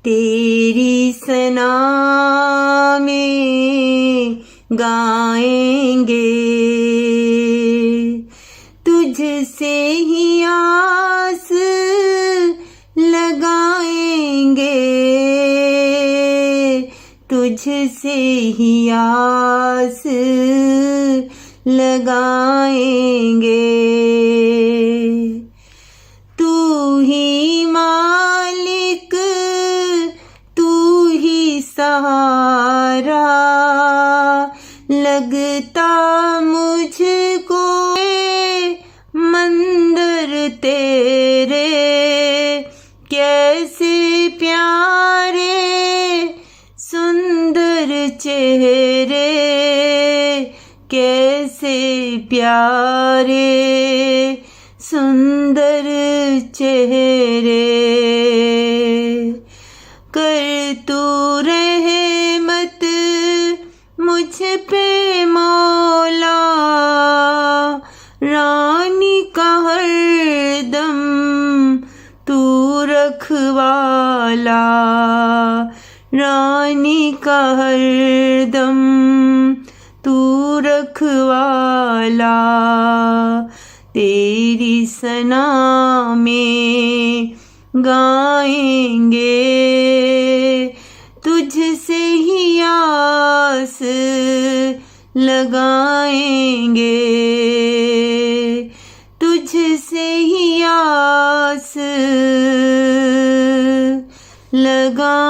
तेरी सना में गाएंगे, तुझसे ही आस लगाएंगे, तुझसे ही आस लगाएंगे। तू ही मालिक, तू ही सहारा, लगता मुझको मंदिर तेरे कैसे प्यारे सुंदर चेहरे, कैसे प्यारे सुंदर चेहरे। कर तू रहमत मुझ पे मौला, रानी का हरदम तू रखवाला, रानी का हरदम तू रखवाला। तेरी सना में गाएंगे, तुझसे ही आस लगाएंगे, तुझसे ही आस लगाएंगे।